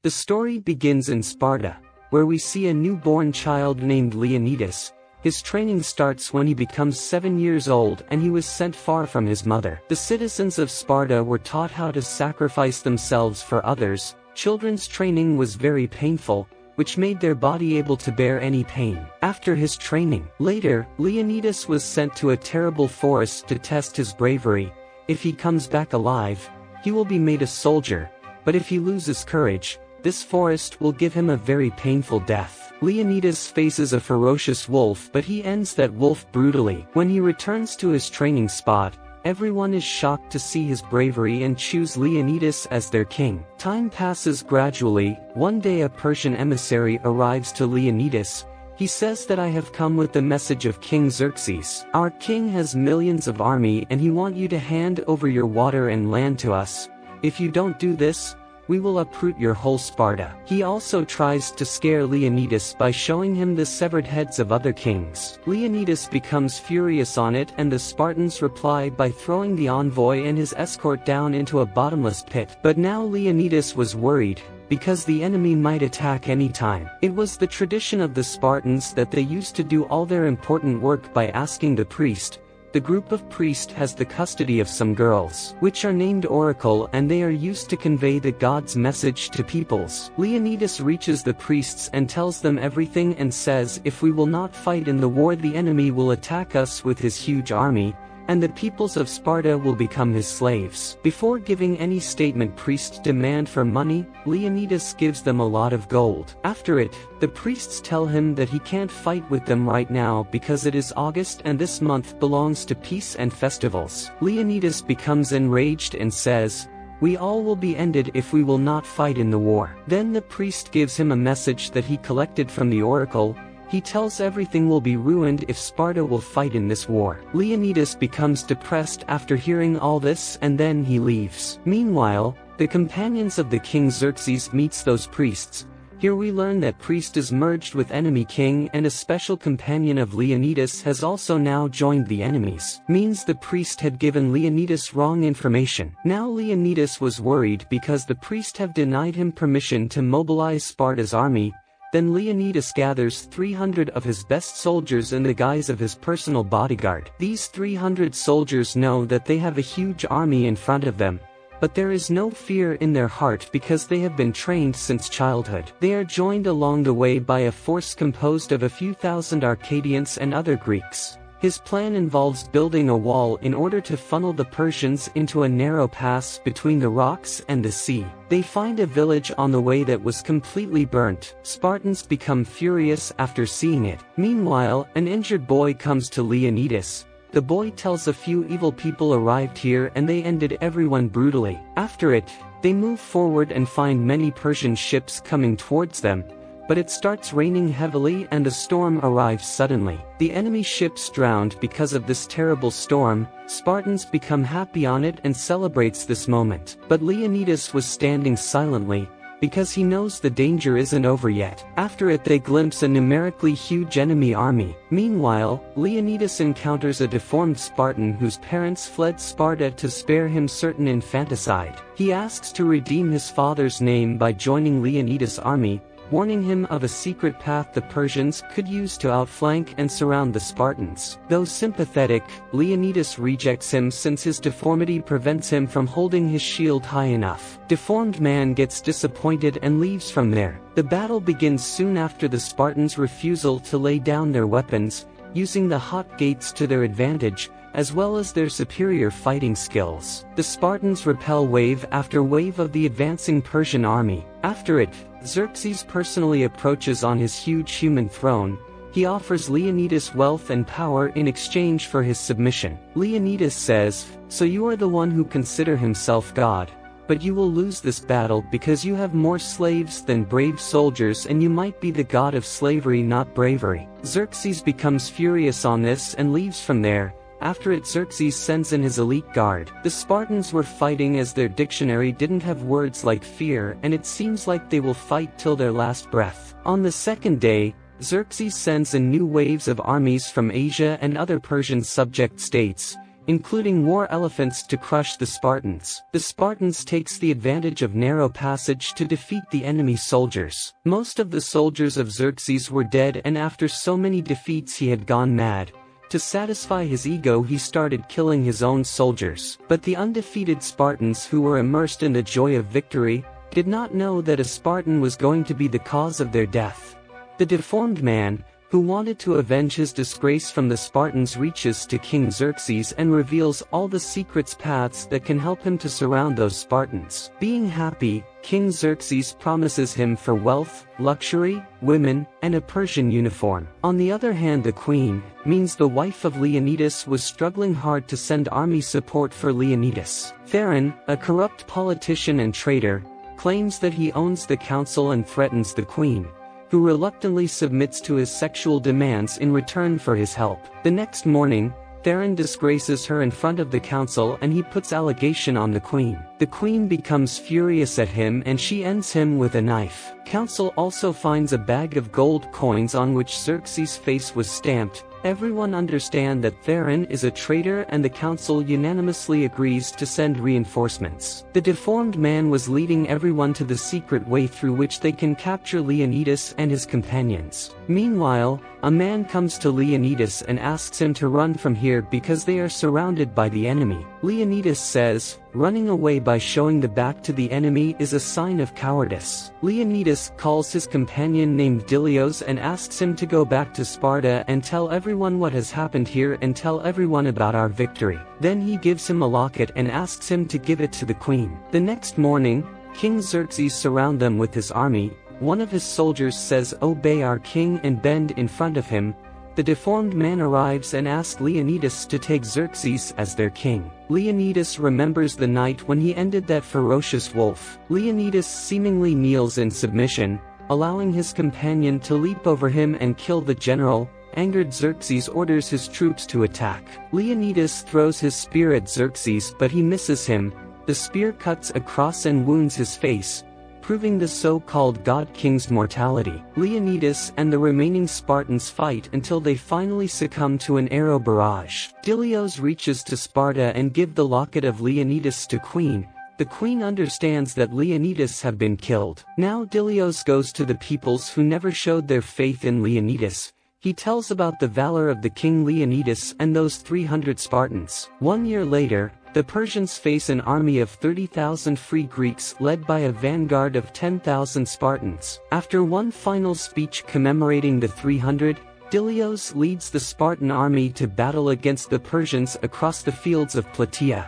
The story begins in Sparta, where we see a newborn child named Leonidas. His training starts when he becomes 7 years old and he was sent far from his mother. The citizens of Sparta were taught how to sacrifice themselves for others. Children's training was very painful, which made their body able to bear any pain. After his training, later, Leonidas was sent to a terrible forest to test his bravery. If he comes back alive, he will be made a soldier, but if he loses courage, this forest will give him a very painful death. Leonidas faces a ferocious wolf, but he ends that wolf brutally. When he returns to his training spot, everyone is shocked to see his bravery and choose Leonidas as their king. Time passes gradually. One day a Persian emissary arrives to Leonidas. He says that I have come with the message of King Xerxes. Our king has millions of army and he wants you to hand over your water and land to us. If you don't do this, we will uproot your whole Sparta. He also tries to scare Leonidas by showing him the severed heads of other kings. Leonidas becomes furious on it and the Spartans reply by throwing the envoy and his escort down into a bottomless pit. But now Leonidas was worried, because the enemy might attack any time. It was the tradition of the Spartans that they used to do all their important work by asking the priest. The group of priests has the custody of some girls, which are named oracle, and they are used to convey the god's message to peoples. Leonidas reaches the priests and tells them everything and says, if we will not fight in the war, the enemy will attack us with his huge army, and the peoples of Sparta will become his slaves. Before giving any statement, priests demand for money. Leonidas gives them a lot of gold. After it, the priests tell him that he can't fight with them right now because it is August and this month belongs to peace and festivals. Leonidas becomes enraged and says, we all will be ended if we will not fight in the war. Then the priest gives him a message that he collected from the oracle. He tells everything will be ruined if Sparta will fight in this war. Leonidas becomes depressed after hearing all this and then he leaves. Meanwhile, the companions of the king Xerxes meets those priests. Here we learn that priest is merged with enemy king and a special companion of Leonidas has also now joined the enemies. Means the priest had given Leonidas wrong information. Now Leonidas was worried because the priest have denied him permission to mobilize Sparta's army. Then Leonidas gathers 300 of his best soldiers in the guise of his personal bodyguard. These 300 soldiers know that they have a huge army in front of them, but there is no fear in their heart because they have been trained since childhood. They are joined along the way by a force composed of a few thousand Arcadians and other Greeks. His plan involves building a wall in order to funnel the Persians into a narrow pass between the rocks and the sea. They find a village on the way that was completely burnt. Spartans become furious after seeing it. Meanwhile, an injured boy comes to Leonidas. The boy tells a few evil people arrived here and they ended everyone brutally. After it, they move forward and find many Persian ships coming towards them. But it starts raining heavily and the storm arrives suddenly. The enemy ships drowned because of this terrible storm. Spartans become happy on it and celebrates this moment. But Leonidas was standing silently, because he knows the danger isn't over yet. After it they glimpse a numerically huge enemy army. Meanwhile, Leonidas encounters a deformed Spartan whose parents fled Sparta to spare him certain infanticide. He asks to redeem his father's name by joining Leonidas' army, warning him of a secret path the Persians could use to outflank and surround the Spartans. Though sympathetic, Leonidas rejects him since his deformity prevents him from holding his shield high enough. Deformed man gets disappointed and leaves from there. The battle begins soon after the Spartans' refusal to lay down their weapons, using the hot gates to their advantage, as well as their superior fighting skills. The Spartans repel wave after wave of the advancing Persian army. After it, Xerxes personally approaches on his huge human throne. He offers Leonidas wealth and power in exchange for his submission. Leonidas says, so you are the one who consider himself God, but you will lose this battle because you have more slaves than brave soldiers and you might be the god of slavery, not bravery. Xerxes becomes furious on this and leaves from there. After it, Xerxes sends in his elite guard. The Spartans were fighting as their dictionary didn't have words like fear, and it seems like they will fight till their last breath. On the second day, Xerxes sends in new waves of armies from Asia and other Persian subject states. including war elephants to crush the Spartans. The Spartans takes the advantage of narrow passage to defeat the enemy soldiers. Most of the soldiers of Xerxes were dead, and after so many defeats he had gone mad. To satisfy his ego, he started killing his own soldiers. But the undefeated Spartans, who were immersed in the joy of victory, did not know that a Spartan was going to be the cause of their death. The deformed man, who wanted to avenge his disgrace from the Spartans, reaches to King Xerxes and reveals all the secrets paths that can help him to surround those Spartans. Being happy, King Xerxes promises him for wealth, luxury, women, and a Persian uniform. On the other hand, the queen, means the wife of Leonidas, was struggling hard to send army support for Leonidas. Theron, a corrupt politician and traitor, claims that he owns the council and threatens the queen, who reluctantly submits to his sexual demands in return for his help. The next morning, Theron disgraces her in front of the council and he puts allegation on the queen. The queen becomes furious at him and she ends him with a knife. Council also finds a bag of gold coins on which Xerxes' face was stamped. Everyone understand that Theron is a traitor and the council unanimously agrees to send reinforcements. The deformed man was leading everyone to the secret way through which they can capture Leonidas and his companions. Meanwhile, a man comes to Leonidas and asks him to run from here because they are surrounded by the enemy. Leonidas says, running away by showing the back to the enemy is a sign of cowardice. Leonidas calls his companion named Dilios and asks him to go back to Sparta and tell everyone what has happened here and tell everyone about our victory. Then he gives him a locket and asks him to give it to the queen. The next morning, King Xerxes surrounds them with his army. One of his soldiers says, "Obey our king," and bend in front of him. The deformed man arrives and asks Leonidas to take Xerxes as their king. Leonidas remembers the night when he ended that ferocious wolf. Leonidas seemingly kneels in submission, allowing his companion to leap over him and kill the general. Angered, Xerxes orders his troops to attack. Leonidas throws his spear at Xerxes, but he misses him. The spear cuts across and wounds his face, proving the so-called god king's mortality. Leonidas and the remaining Spartans fight until they finally succumb to an arrow barrage. Dilios reaches to Sparta and gives the locket of Leonidas to queen. The queen understands that Leonidas have been killed. Now Dilios goes to the peoples who never showed their faith in Leonidas. He tells about the valor of the king Leonidas and those 300 Spartans. 1 year later, the Persians face an army of 30,000 free Greeks led by a vanguard of 10,000 Spartans. After one final speech commemorating the 300, Dilios leads the Spartan army to battle against the Persians across the fields of Plataea.